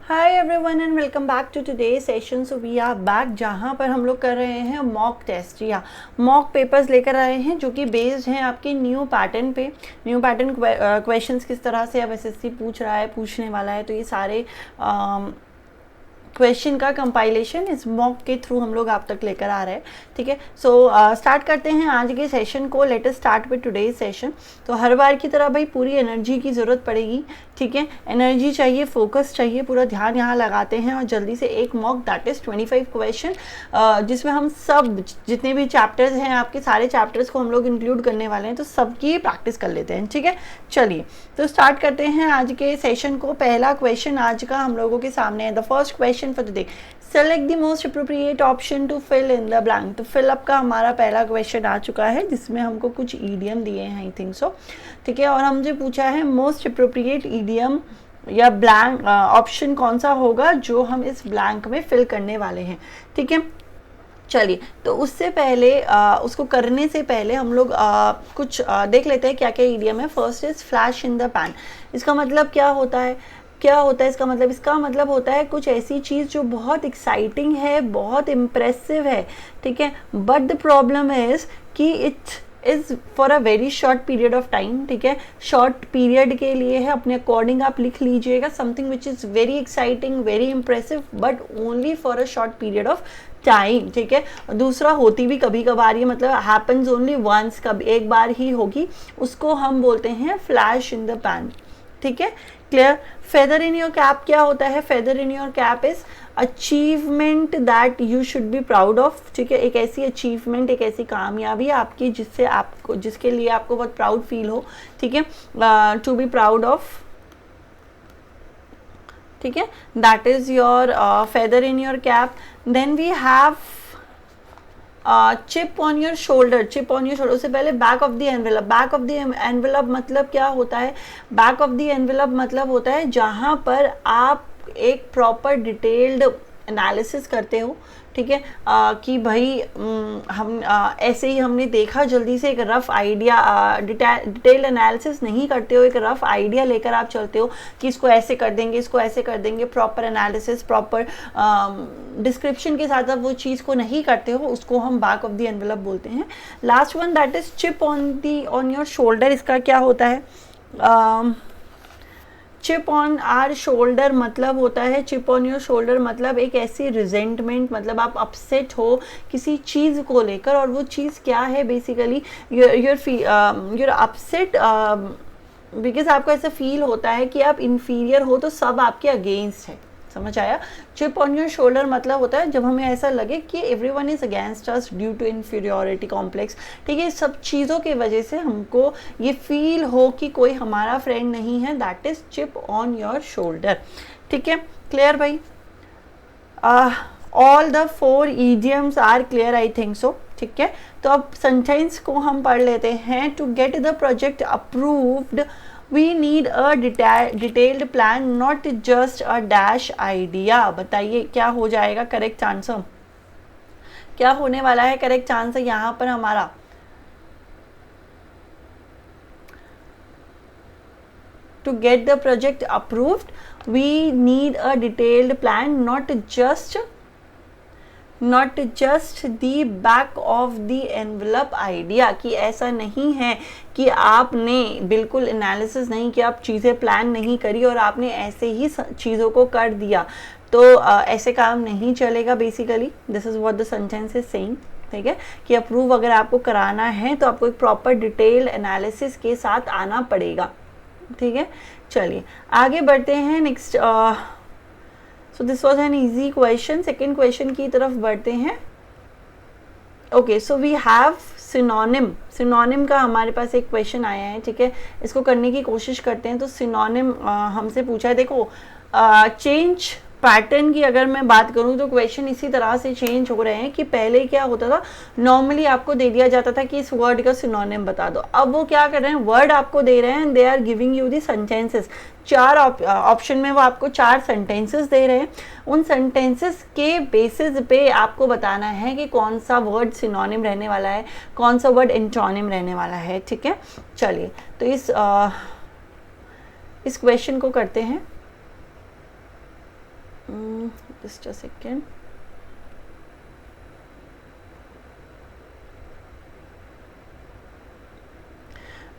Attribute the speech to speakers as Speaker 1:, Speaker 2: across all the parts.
Speaker 1: Hi everyone and welcome back to today session. So we are back, जहाँ पर हम लोग कर रहे हैं मॉक टेस्ट या मॉक पेपर्स लेकर आए हैं जो कि बेस्ड हैं आपके न्यू पैटर्न पे। न्यू पैटर्न क्वेश्चंस किस तरह से अब एसएससी पूछ रहा है, पूछने वाला है, तो ये सारे क्वेश्चन का कंपाइलेशन इस मॉक के थ्रू हम लोग आप तक लेकर आ रहे हैं। ठीक है, सो स्टार्ट करते हैं आज के सेशन को। Let us start with today's session. तो हर बार की तरह भाई पूरी एनर्जी की ज़रूरत पड़ेगी। ठीक है, एनर्जी चाहिए, फोकस चाहिए, पूरा ध्यान यहाँ लगाते हैं और जल्दी से एक मॉक दैट इज़ 25 क्वेश्चन, जिसमें हम सब जितने भी चैप्टर्स हैं आपके सारे चैप्टर्स को हम लोग इंक्लूड करने वाले हैं, तो सबकी प्रैक्टिस कर लेते हैं। ठीक है, चलिए तो स्टार्ट करते हैं आज के सेशन को। पहला क्वेश्चन आज का हम लोगों के सामने है। The first question for today, select the most appropriate option to fill in the blank. तो फिल अप का हमारा पहला क्वेश्चन आ चुका है जिसमें हमको कुछ ईडियम दिए हैं, आई थिंक सो। ठीक है, और हमसे पूछा है मोस्ट अप्रोप्रिएट ईडियम या ब्लैंक ऑप्शन कौन सा होगा जो हम इस ब्लैंक में फिल करने वाले हैं। ठीक है, चलिए तो उससे पहले उसको करने से पहले हम लोग कुछ देख लेते हैं क्या क्या ईडियम है। First is flash in the pan. इसका मतलब क्या होता है? इसका मतलब होता है कुछ ऐसी चीज़ जो बहुत एक्साइटिंग है, बहुत इम्प्रेसिव है। ठीक है, बट द प्रॉब्लम इज कि it is for a very short period of time. ठीक है, शॉर्ट पीरियड के लिए है, अपने अकॉर्डिंग आप लिख लीजिएगा। Something which is very exciting, very impressive, but only for a short period of time. ठीक है, दूसरा होती भी कभी कभार, ये मतलब हैपन्स ओनली वंस, कभी एक बार ही होगी, उसको हम बोलते हैं फ्लैश इन द पैन। ठीक है, clear. Feather in your cap क्या होता है? Feather in your cap is achievement that you should be proud of. ठीक है, एक ऐसी अचीवमेंट, एक ऐसी कामयाबी आपकी जिसके लिए आपको बहुत प्राउड फील हो। ठीक है, टू बी प्राउड ऑफ। ठीक है, that is your feather in your cap. Then we have chip on your shoulder. Chip on your shoulder, उससे पहले back of the envelope. Back of the envelope मतलब क्या होता है? बैक ऑफ द एनवेलप मतलब होता है जहाँ पर आप एक प्रॉपर डिटेल्ड एनालिसिस करते हो। ठीक है, कि भाई हम ऐसे ही हमने देखा, जल्दी से एक रफ आइडिया, डिटेल्ड एनालिसिस नहीं करते हो, एक रफ आइडिया लेकर आप चलते हो कि इसको ऐसे कर देंगे, इसको ऐसे कर देंगे। प्रॉपर एनालिसिस, प्रॉपर डिस्क्रिप्शन के साथ आप वो चीज़ को नहीं करते हो, उसको हम बैक ऑफ द एनवेलप बोलते हैं। Last one that is chip on your shoulder. इसका क्या होता है? चिप ऑन आर शोल्डर मतलब होता है, चिप ऑन योर शोल्डर मतलब एक ऐसी रिजेंटमेंट, मतलब आप अपसेट हो किसी चीज़ को लेकर, और वो चीज़ क्या है? बेसिकली यूर अपसेट बिकॉज आपको ऐसा फील होता है कि आप इन्फीरियर हो, तो सब आपके अगेंस्ट है। समझ आया? चिप ऑन योर शोल्डर मतलब होता है जब हमें ऐसा लगे कि everyone is against us due to inferiority complex. ठीक है, सब चीज़ों की वजह से हमको ये फील हो कि कोई हमारा फ्रेंड नहीं है, that is chip on your shoulder. ठीक है, क्लियर भाई? All the 4 idioms are clear, I think so. ठीक है, तो अब सेंटेंस को हम पढ़ लेते हैं। To get the project approved we need a detailed plan, not just a dash idea। बताइए क्या हो जाएगा करेक्ट आंसर? क्या होने वाला है करेक्ट आंसर यहाँ पर हमारा? To get the project approved, we need a detailed plan, not just the back of the envelope idea। कि ऐसा नहीं है कि आपने बिल्कुल एनालिसिस नहीं किया, आप चीज़ें प्लान नहीं करी और आपने ऐसे ही चीज़ों को कर दिया, तो ऐसे काम नहीं चलेगा। Basically this is what the sentence is saying. ठीक है, कि अप्रूव अगर आपको कराना है तो आपको एक प्रॉपर डिटेल एनालिसिस के साथ आना पड़ेगा। ठीक है, चलिए आगे बढ़ते हैं। Next, so this was an easy question. Second question की तरफ बढ़ते हैं। Okay, so we have synonym. Synonym का हमारे पास एक क्वेश्चन आया है। ठीक है, इसको करने की कोशिश करते हैं। तो सिनोनिम हमसे पूछा है, देखो चेंज पैटर्न की अगर मैं बात करूं तो क्वेश्चन इसी तरह से चेंज हो रहे हैं कि पहले क्या होता था, नॉर्मली आपको दे दिया जाता था कि इस वर्ड का सिनोनिम बता दो। अब वो क्या कर रहे हैं, वर्ड आपको दे रहे हैं, they are giving you the sentences. 4 option में वो आपको 4 सेंटेंसेस दे रहे हैं। उन सेंटेंसेस के बेसिस पे आपको बताना है कि कौन सा वर्ड सिनोनिम रहने वाला है, कौन सा वर्ड एंटोनिम रहने वाला है। ठीक है, चलिए तो इस क्वेश्चन को करते हैं। Just a second.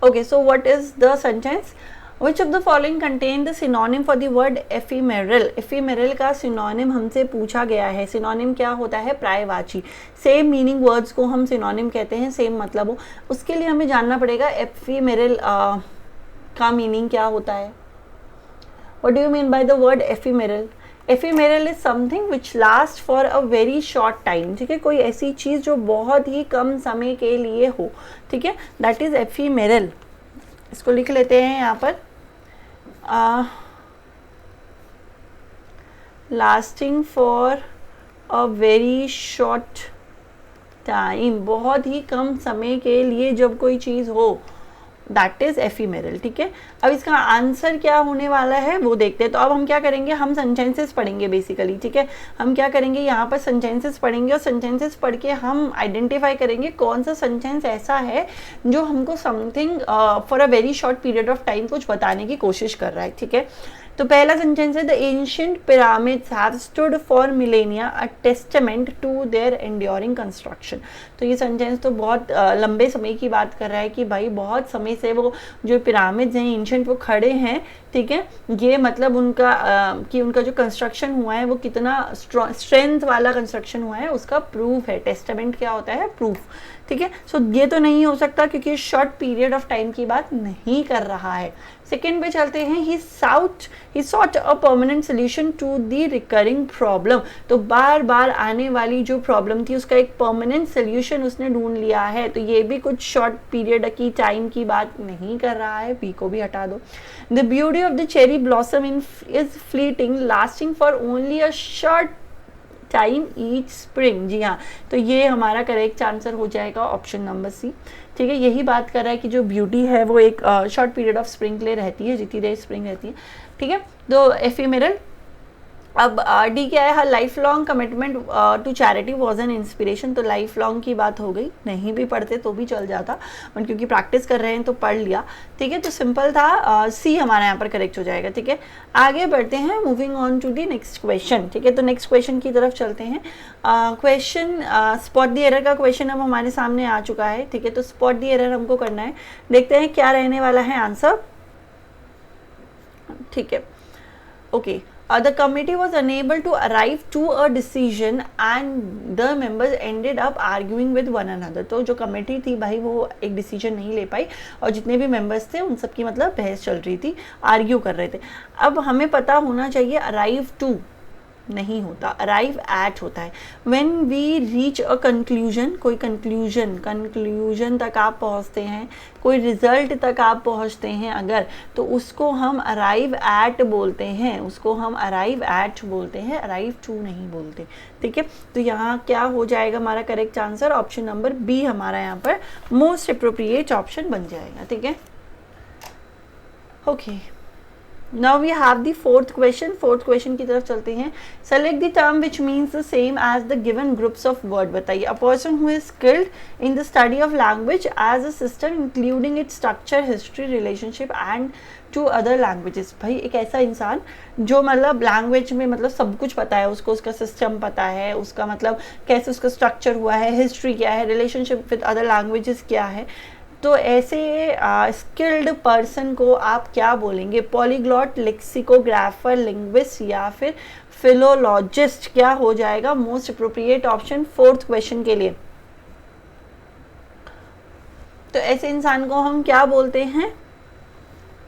Speaker 1: Okay, so what is the sentence? Which of the following contain the synonym for the word ephemeral? Ephemeral का synonym हमसे पूछा गया है. synonym क्या होता है? पर्यायवाची. सेम मीनिंग वर्ड्स को हम synonym कहते हैं, सेम मतलब हो. उसके लिए हमें जानना पड़ेगा ephemeral का मीनिंग क्या होता है. What do you mean by the word ephemeral? Ephemeral is something which lasts for a very short time. ठीक है, कोई ऐसी चीज़ जो बहुत ही कम समय के लिए हो. ठीक है, that is ephemeral. इसको लिख लेते हैं यहाँ पर. Lasting for a very short time. बहुत ही कम समय के लिए जब कोई चीज़ हो, दैट इज एफीमेरल. ठीक है, अब इसका आंसर क्या होने वाला है वो देखते हैं. तो अब हम क्या करेंगे, हम सेंटेंसेस पढ़ेंगे बेसिकली. ठीक है, हम क्या करेंगे, यहाँ पर सेंटेंसेस पढ़ेंगे और सेंटेंसेस पढ़ के हम आइडेंटिफाई करेंगे कौन सा सेंटेंस ऐसा है जो हमको something for a very short period of time कुछ बताने की कोशिश कर रहा है. ठीक है, तो पहला सेंटेंस है the ancient pyramids have stood for millennia a testament to their enduring construction. तो ये सेंटेंस तो बहुत लंबे समय की बात कर रहा है कि भाई बहुत समय से वो जो पिरामिड्स हैं एंशिएंट वो खड़े हैं. ठीक है, ये मतलब उनका कि उनका जो कंस्ट्रक्शन हुआ है वो कितना स्ट्रेंथ वाला कंस्ट्रक्शन हुआ है उसका प्रूफ है. टेस्टामेंट क्या होता है? प्रूफ. ठीक है, सो ये तो नहीं हो सकता क्योंकि शॉर्ट पीरियड ऑफ टाइम की बात नहीं कर रहा है. सेकेंड पे चलते हैं. He sought a permanent solution to the recurring problem. तो बार बार आने वाली जो प्रॉब्लम थी उसका एक परमानेंट सोल्यूशन उसने ढूंढ लिया है. तो ये भी कुछ शॉर्ट पीरियड की टाइम की बात नहीं कर रहा है. बी को भी हटा दो. The beauty of the cherry blossom is fleeting lasting for only a short time each spring. जी हाँ, तो ये हमारा करेक्ट आंसर हो जाएगा ऑप्शन नंबर सी. ठीक है, यही बात कर रहा है कि जो ब्यूटी है वो एक शॉर्ट पीरियड ऑफ स्प्रिंग के लिए रहती है, जितनी देर स्प्रिंग रहती है. ठीक है, तो एफीमेरल. अब डी क्या है? Her life long commitment to charity was an inspiration. तो लाइफ लॉन्ग की बात हो गई, नहीं भी पढ़ते तो भी चल जाता, बट क्योंकि प्रैक्टिस कर रहे हैं तो पढ़ लिया. ठीक है, तो सिंपल था. सी हमारा यहाँ पर करेक्ट हो जाएगा. ठीक है, आगे बढ़ते हैं. Moving on to the next question. ठीक है, तो नेक्स्ट क्वेश्चन की तरफ चलते हैं. क्वेश्चन स्पॉट दी एरर का क्वेश्चन अब हमारे सामने आ चुका है. ठीक है, तो स्पॉट दी एरर हमको करना है. देखते हैं क्या रहने वाला है आंसर. ठीक है, okay. The committee was unable to arrive to a decision and the members ended up arguing with one another. तो जो कमेटी थी भाई वो एक डिसीजन नहीं ले पाई और जितने भी मेंबर्स थे उन सब की मतलब बहस चल रही थी, आर्ग्यू कर रहे थे. अब हमें पता होना चाहिए अराइव टू नहीं होता, अराइव एट होता है. When we reach a conclusion, कोई कंक्लूजन तक आप पहुंचते हैं, कोई रिजल्ट तक आप पहुंचते हैं अगर, तो उसको हम अराइव एट बोलते हैं. उसको हम अराइव एट बोलते हैं, अराइव टू नहीं बोलते. ठीक है, तो यहाँ क्या हो जाएगा हमारा correct answer? Option number B हमारा यहाँ पर मोस्ट अप्रोप्रिएट ऑप्शन बन जाएगा. ठीक है, okay. Now we have the fourth question. Fourth question की तरफ चलते हैं. Select the term which means the same as the given groups of word. बताइए. A person who is skilled in the study of language as a system including its structure, history, relationship and to other languages. भाई एक ऐसा इंसान जो मतलब language में मतलब सब कुछ पता है उसको, उसका सिस्टम पता है, उसका मतलब कैसे उसका स्ट्रक्चर हुआ है, हिस्ट्री क्या है, रिलेशनशिप विद अदर लैंग्वेजेस क्या है. तो ऐसे स्किल्ड पर्सन को आप क्या बोलेंगे? पॉलीग्लॉट, लेक्सिकोग्राफर, लिंग्विस्ट या फिर फिलोलॉजिस्ट. क्या हो जाएगा most appropriate option fourth question के लिए? तो ऐसे इंसान को हम क्या बोलते हैं?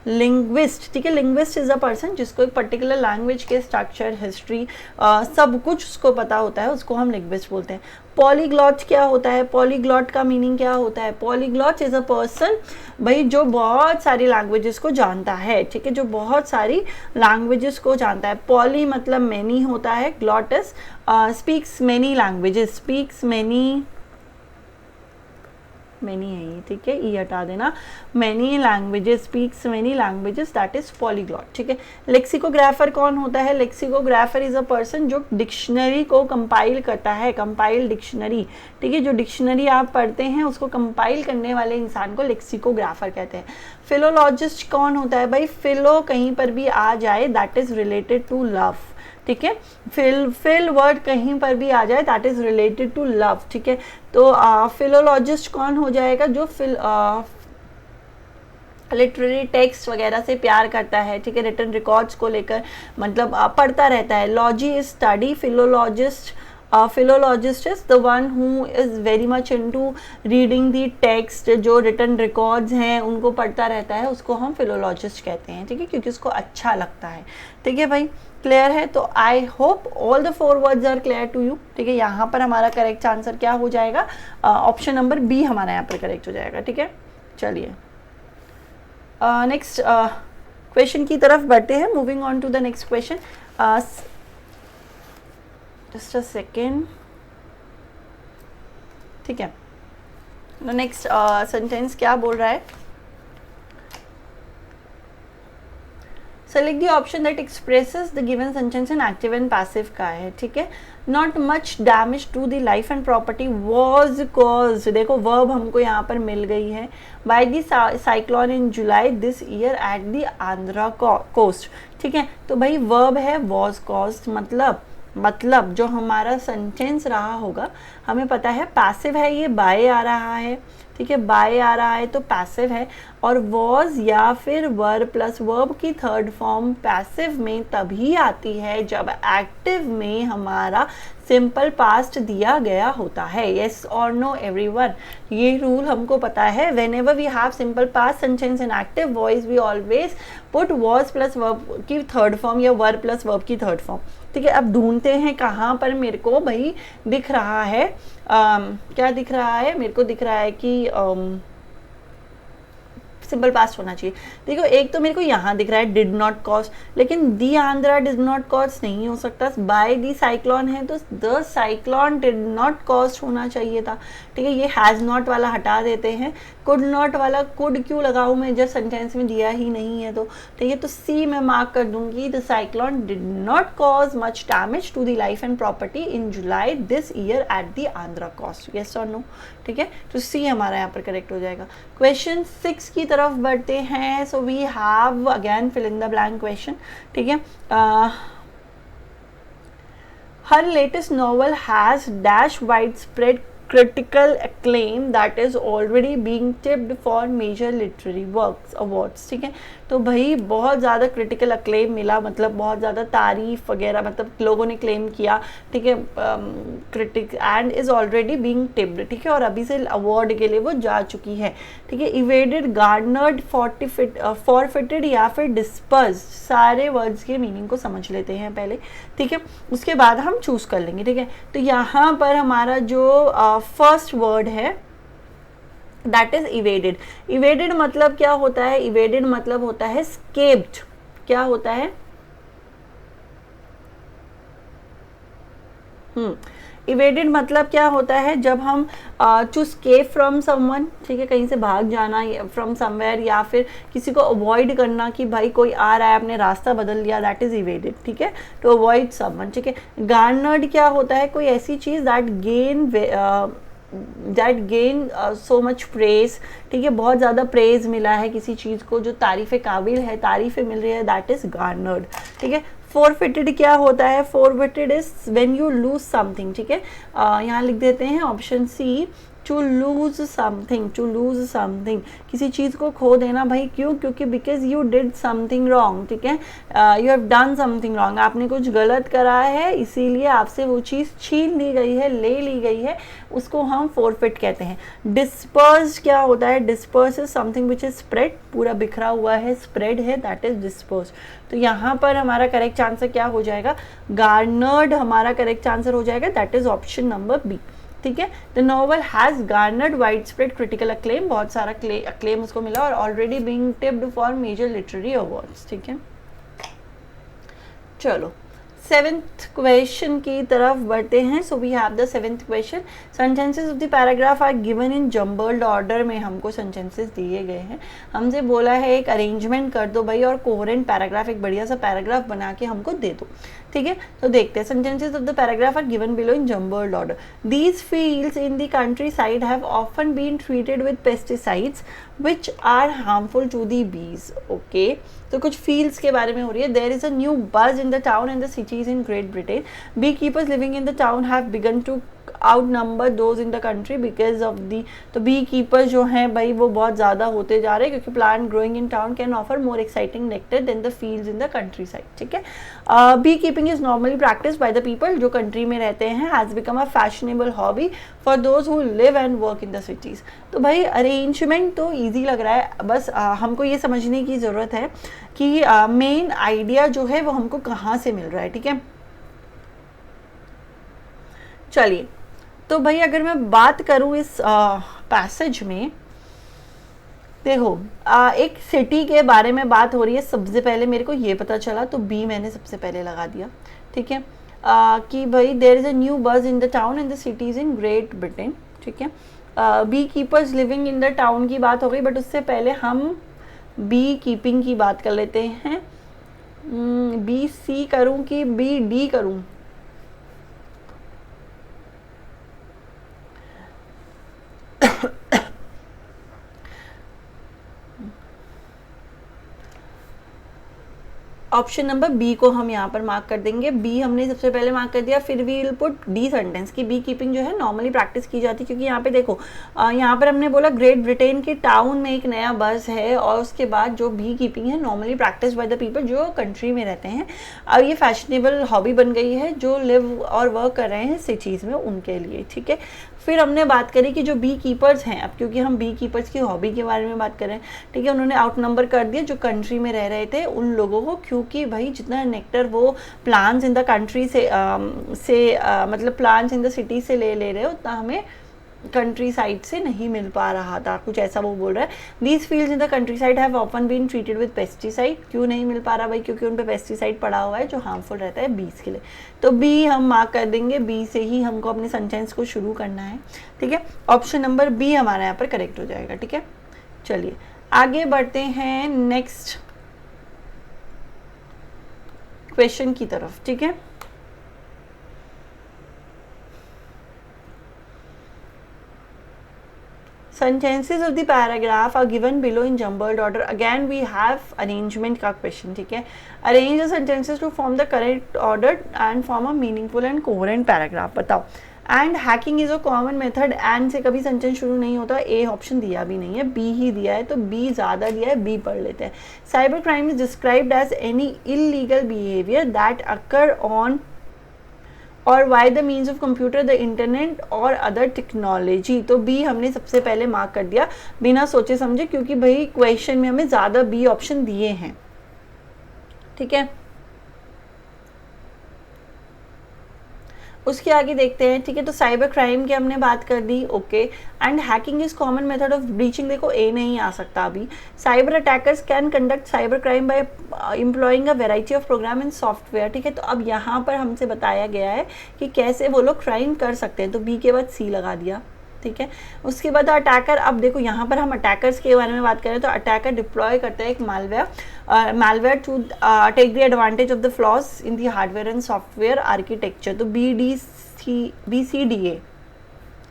Speaker 1: लिंग्विस्ट. ठीक है, लिंग्विस्ट इज अ पर्सन जिसको एक पर्टिकुलर लैंग्वेज के स्ट्रक्चर, हिस्ट्री सब कुछ उसको पता होता है, उसको हम लिंग्विस्ट बोलते हैं. पॉलीग्लॉट क्या होता है? पॉलीग्लॉट का मीनिंग क्या होता है? पॉलीग्लॉट इज अ पर्सन भाई जो बहुत सारी लैंग्वेजेस को जानता है. ठीक है, जो बहुत सारी लैंग्वेजेस को जानता है. पॉली मतलब मैनी होता है, ग्लॉटस speaks many languages, speaks many है ये. ठीक है, ई हटा देना. Many languages, speaks many languages, that is polyglot. ठीक है, लेक्सिकोग्राफर कौन होता है? लेक्सिकोग्राफर इज अ पर्सन जो डिक्शनरी को कंपाइल करता है, कंपाइल डिक्शनरी. ठीक है, जो डिक्शनरी आप पढ़ते हैं उसको कंपाइल करने वाले इंसान को लेक्सिकोग्राफर कहते हैं. फिलोलॉजिस्ट कौन होता है भाई? फिलो कहीं पर भी आ जाए that is related to love, ठीक है। फिल वर्ड कहीं पर भी आ जाए that is related to love, ठीक है। तो फिलोलॉजिस्ट कौन हो जाएगा? जो लिटरेरी टेक्स्ट वगैरह से प्यार करता है, ठीक है, रिटन रिकॉर्ड्स को लेकर मतलब पढ़ता रहता है। Logy is study, philologist philologist is the one who is very much into reading the text, जो written records हैं उनको पढ़ता रहता है, उसको हम philologist कहते हैं, ठीक है, क्योंकि उसको अच्छा लगता है, ठीक है भाई, क्लियर है। तो I hope all the 4 words are clear to you, ठीक है। यहाँ पर हमारा करेक्ट आंसर क्या हो जाएगा? ऑप्शन नंबर बी हमारा यहाँ पर करेक्ट हो जाएगा, ठीक है। चलिए नेक्स्ट क्वेश्चन की तरफ बढ़ते हैं, moving on to the next question. Just a second, ठीक है। नेक्स्ट सेंटेंस क्या बोल रहा है? Select the option that expresses the given sentence in active and passive का है, ठीक है। Not much damage to the life and property was cause, देखो वर्ब हमको यहाँ पर मिल गई है, by the cyclone in July this year at the Andhra coast, ठीक है। तो भाई वर्ब है वॉज कॉज्ड, मतलब जो हमारा सेंटेंस रहा होगा, हमें पता है पैसिव है, ये बाय आ रहा है, ठीक है, बाय आ रहा है तो पैसिव है, और वॉज या फिर वर प्लस वर्ब की थर्ड फॉर्म पैसिव में तभी आती है जब एक्टिव में हमारा सिंपल पास्ट दिया गया होता है। येस और नो एवरीवन, ये रूल हमको पता है। Whenever we have simple past sentence in active voice we always put was plus verb की थर्ड फॉर्म या वर प्लस वर्ब की थर्ड फॉर्म, ठीक है। अब ढूंढते हैं कहाँ पर मेरे को भाई दिख रहा है, क्या दिख रहा है? मेरे को दिख रहा है कि सिंपल पास्ट होना चाहिए। देखो एक तो मेरे को यहाँ दिख रहा है डिड नॉट कॉज, लेकिन दी आंध्रा डिड नॉट कॉज नहीं हो सकता, बाय दी साइक्लोन है तो the cyclone did not cause होना चाहिए था, ठीक है। ये हैज़ नॉट वाला हटा देते हैं, कुड नॉट वाला कुड क्यों लगाऊं मैं जब सेंटेंस में दिया ही नहीं है, तो ठीक है। तो सी मैं मार्क कर दूंगी, the cyclone did not cause much damage to the life and property in July this year at the Andhra coast, yes और नो, ठीक है। तो सी हमारा यहाँ पर करेक्ट हो जाएगा। क्वेश्चन 6 की तरफ बढ़ते हैं। So we have again fill in the blank question, ठीक है। हर latest novel has dash wide spread critical acclaim that is already being tipped for major literary works awards, ठीक है। तो भाई बहुत ज़्यादा क्रिटिकल अक्लेम मिला, मतलब बहुत ज़्यादा तारीफ वगैरह, मतलब लोगों ने क्लेम किया, ठीक है, critic and is already being tipped, ठीक है, और अभी से अवार्ड के लिए वो जा चुकी है, ठीक है। इवेडेड, गार्नर्ड, फॉरफिटेड या फिर डिस्पर्स, सारे वर्ड्स के मीनिंग को समझ लेते हैं पहले, ठीक है, उसके बाद हम चूज़ कर लेंगे, ठीक है। तो यहाँ पर हमारा जो फर्स्ट वर्ड है दैट इज इवेडेड। इवेडेड मतलब क्या होता है? इवेडेड मतलब होता है स्केप्ड। क्या होता है? इवेडेड मतलब क्या होता है? जब हम टू स्केप फ्रॉम समवन, ठीक है, कहीं से भाग जाना फ्रॉम समवेयर, या फिर किसी को अवॉइड करना कि भाई कोई आ रहा है आपने रास्ता बदल लिया, दैट इज इवेडेड, ठीक है, टू अवॉइड समवन, ठीक है। गार्नर्ड क्या होता है? कोई ऐसी चीज़ that gain so much praise, ठीक है, बहुत ज़्यादा प्रेज मिला है किसी चीज़ को जो तारीफ़ काबिल है, तारीफ़ें मिल रही है, दैट इज़ गार्नर्ड, ठीक है। फॉरफिटेड क्या होता है? Forfeited is when you lose something, ठीक है, यहाँ लिख देते हैं option C, to lose something, to lose something, किसी चीज़ को खो देना भाई, क्यों? क्योंकि because you did something wrong, ठीक है, you have done something wrong, आपने कुछ गलत करा है, इसीलिए आपसे वो चीज़ छीन ली गई है, ले ली गई है, उसको हम फॉरफिट कहते हैं। डिस्पर्स क्या होता है? Disperse is something which is spread, पूरा बिखरा हुआ है, स्प्रेड है, दैट इज डिस्पर्स। तो यहाँ पर हमारा करेक्ट आंसर क्या हो जाएगा? गार्नर्ड हमारा करेक्ट आंसर हो जाएगा, that is option number B, ठीक है। The novel has garnered wide spread critical acclaim, बहुत सारा अक्लेम उसको मिला, और already being tipped for major literary awards, ठीक है। चलो सेवेंथ क्वेश्चन की तरफ बढ़ते हैं. So we have the seventh question. Sentences of the paragraph are given in jumbled order में हमको सेंटेंसेस दिए गए हैं. हमसे बोला है एक अरेंजमेंट कर दो भाई और कोहेरेंट पैराग्राफ, एक बढ़िया सा पैराग्राफ बना के हमको दे दो. ठीक है, तो देखते हैं. Sentences of the paragraph are given below in jumbled order. These fields in the country side have often been treated with pesticides which are harmful to the bees. Okay, तो कुछ फील्ड्स के बारे में हो रही है. There is a new buzz in the town and the cities in Great Britain. Bee keepers living in the town have begun to outnumber those in the country because of the, तो bee keeper जो हैं भाई वो बहुत ज़्यादा होते जा रहे हैं क्योंकि plant growing in town can offer more exciting nectar than the fields in the country side. ठीक है, bee keeping is normally practice by the people जो कंट्री में रहते हैं. Has become a fashionable hobby for those who live and work in the cities. तो भाई arrangement तो easy लग रहा है, बस हमको ये समझने की ज़रूरत है कि मेन आइडिया जो है वो हमको कहाँ से मिल रहा है. ठीक है, चलिए. तो भाई अगर मैं बात करूँ इस पैसेज में, देखो एक सिटी के बारे में बात हो रही है. सबसे पहले मेरे को ये पता चला तो बी मैंने सबसे पहले लगा दिया. ठीक है, कि भाई there is a new buzz in the town and the cities in Great Britain. ठीक है, bee keepers living in the town की बात हो गई, बट उससे पहले हम बी कीपिंग की बात कर लेते हैं. बी सी करूँ कि बी डी करूँ? ऑप्शन नंबर बी को हम यहाँ पर मार्क कर देंगे. बी हमने सबसे पहले मार्क कर दिया. फिर we will put the sentence की बी कीपिंग जो है नॉर्मली प्रैक्टिस की जाती है, क्योंकि यहाँ पे देखो यहाँ पर हमने बोला ग्रेट ब्रिटेन के टाउन में एक नया बस है, और उसके बाद जो बी कीपिंग है normally practice by the people जो कंट्री में रहते हैं. अब ये फैशनेबल हॉबी बन गई है जो लिव और वर्क कर रहे हैं सिटीज़ में उनके लिए. ठीक है, फिर हमने बात करी कि जो बी कीपर्स हैं, अब क्योंकि हम बी कीपर्स की हॉबी के बारे में बात कर रहे हैं. ठीक है, उन्होंने आउट नंबर कर दिया जो कंट्री में रह रहे थे उन लोगों को, क्योंकि भाई जितना नेक्टर वो प्लांट्स इन द कंट्री से मतलब प्लांट्स इन द सिटी से ले रहे उतना हमें कंट्री साइड से नहीं मिल पा रहा था, कुछ ऐसा वो बोल रहा है. These fields in the country side have often been treated with pesticide. क्यों नहीं मिल पा रहा भाई? क्योंकि उन पे पेस्टिसाइड पड़ा हुआ है जो हार्मफुल रहता है बीज के लिए. तो बी हम मार्क कर देंगे. बी से ही हमको अपने सेंटेंस को शुरू करना है. ठीक है, ऑप्शन नंबर बी हमारा यहाँ पर करेक्ट हो जाएगा. ठीक है, चलिए आगे बढ़ते हैं नेक्स्ट क्वेश्चन की तरफ. ठीक है, sentences of the paragraph are given below in jumbled order. Again we have arrangement का question. ठीक है, arrange the sentences to form the correct order and form a meaningful and coherent paragraph. बताओ. And hacking is a common method. And से कभी sentence शुरू नहीं होता. A option दिया भी नहीं है, बी ही दिया है, तो बी ज़्यादा दिया है, बी पढ़ लेते हैं. Cyber crime is described as any illegal behaviour that occur on or by the means of computer, the internet और अदर टेक्नोलॉजी. तो बी हमने सबसे पहले मार्क कर दिया बिना सोचे समझे, क्योंकि भाई क्वेश्चन में हमें ज़्यादा बी ऑप्शन दिए हैं. ठीक है, उसके आगे देखते हैं. ठीक है, तो साइबर क्राइम की हमने बात कर दी. Okay, and hacking is common method of breaching. देखो ए नहीं आ सकता अभी. Cyber attackers can conduct cyber crime by employing a variety of program in software. ठीक है, तो अब यहाँ पर हमसे बताया गया है कि कैसे वो लोग क्राइम कर सकते हैं, तो बी के बाद सी लगा दिया. ठीक है, उसके बाद अटैकर. अब देखो यहाँ पर हम अटैकर्स के बारे में बात करें तो अटैकर डिप्लॉय करता है एक malware to take the advantage of the flaws in the hardware and software architecture. तो बी सी डी ए.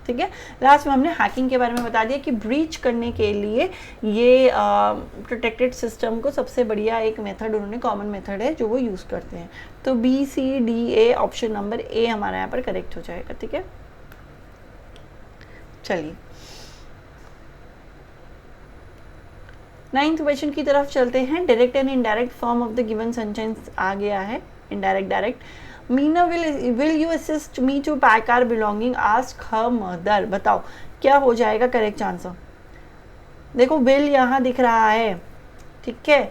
Speaker 1: ठीक है, लास्ट में हमने हैकिंग के बारे में बता दिया कि ब्रीच करने के लिए ये प्रोटेक्टेड सिस्टम को सबसे बढ़िया एक मेथड उन्होंने कॉमन मेथड है जो वो यूज़ करते हैं. तो B C D A option number A हमारा यहाँ पर करेक्ट हो जाएगा. ठीक है, चलिए नाइन्थ क्वेश्चन की तरफ चलते हैं. Direct and indirect form of the given sentence आ गया है. Indirect direct. Meena will you assist me to pack our belonging, ask her mother. बताओ क्या हो जाएगा करेक्ट आंसर? देखो विल यहाँ दिख रहा है. ठीक है,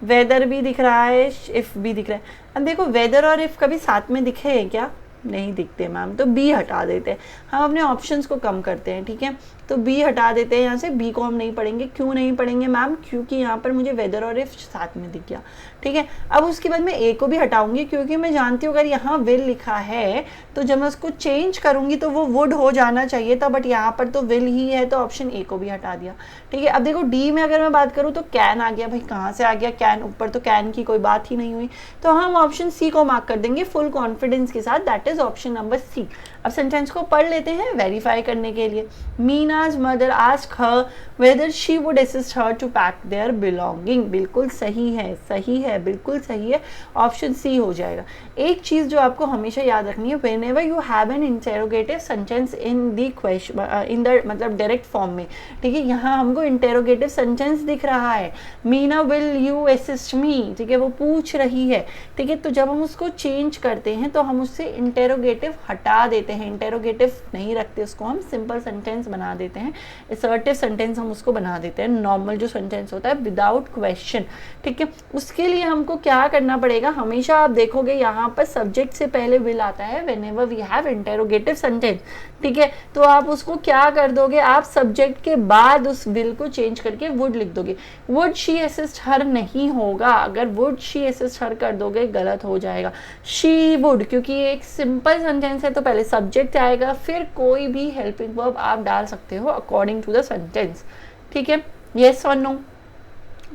Speaker 1: वेदर भी दिख रहा है, इफ भी दिख रहा है. अब देखो वेदर और इफ कभी साथ में दिखे हैं क्या? नहीं दिखते मैम, तो बी हटा देते हैं, हम अपने ऑप्शंस को कम करते हैं, ठीक है। तो बी हटा देते हैं यहाँ से, बी को हम नहीं पढ़ेंगे। क्यों नहीं पढ़ेंगे मैम? क्योंकि यहाँ पर मुझे वेदर और इफ साथ में दिख गया, ठीक है। अब उसके बाद मैं ए को भी हटाऊंगी, क्योंकि मैं जानती हूँ अगर यहाँ विल लिखा है तो जब मैं उसको चेंज करूंगी तो वो वुड हो जाना चाहिए था, बट यहाँ पर तो विल ही है, तो ऑप्शन ए को भी हटा दिया, ठीक है। अब देखो डी में अगर मैं बात करूँ तो कैन आ गया, भाई कहाँ से आ गया कैन? ऊपर तो कैन की कोई बात ही नहीं हुई, तो हम ऑप्शन सी को मार्क कर देंगे फुल कॉन्फिडेंस के साथ, that is option number C. अब सेंटेंस को पढ़ लेते हैं वेरीफाई करने के लिए। मीना's mother asked her whether she would assist her to pack their belonging। बिल्कुल सही है, सही है, बिल्कुल सही है, ऑप्शन सी हो जाएगा। एक चीज जो आपको हमेशा याद रखनी है, whenever you have an interrogative sentence in the question in the मतलब डायरेक्ट फॉर्म में, ठीक है, यहाँ हमको इंटेरोगेटिव सेंटेंस दिख रहा है, मीना विल यू असिस्ट मी, ठीक है, वो पूछ रही है, ठीक है। तो जब हम उसको चेंज करते हैं तो हम उससे इंटेरोगेटिव हटा देते हैं, इंटेरोगेटिव नहीं रखते उसको, हम सिंपल सेंटेंस बना देते हैं, असर्टिव सेंटेंस हम उसको बना देते हैं, नॉर्मल जो सेंटेंस होता है विदाउट क्वेश्चन, ठीक है। उसके लिए हमको क्या करना पड़ेगा? हमेशा आप देखोगे यहाँ पर सब्जेक्ट से पहले विल आता है whenever we have interrogative sentence, ठीक है। तो आप उसको क्या कर दोगे? आप सब्जेक्ट के बाद उस विल को चेंज करके वुड लिख दोगे। वुड शी असिस्ट हर नहीं होगा, अगर वुड शी असिस्ट हर कर दोगे गलत हो जाएगा। शी वुड, क्योंकि एक सिंपल सेंटेंस है तो पहले सब्जेक्ट आएगा, फिर कोई भी हेल्पिंग वर्ब आप डाल सकते हो अकॉर्डिंग टू द सेंटेंस, ठीक है। येस और नो,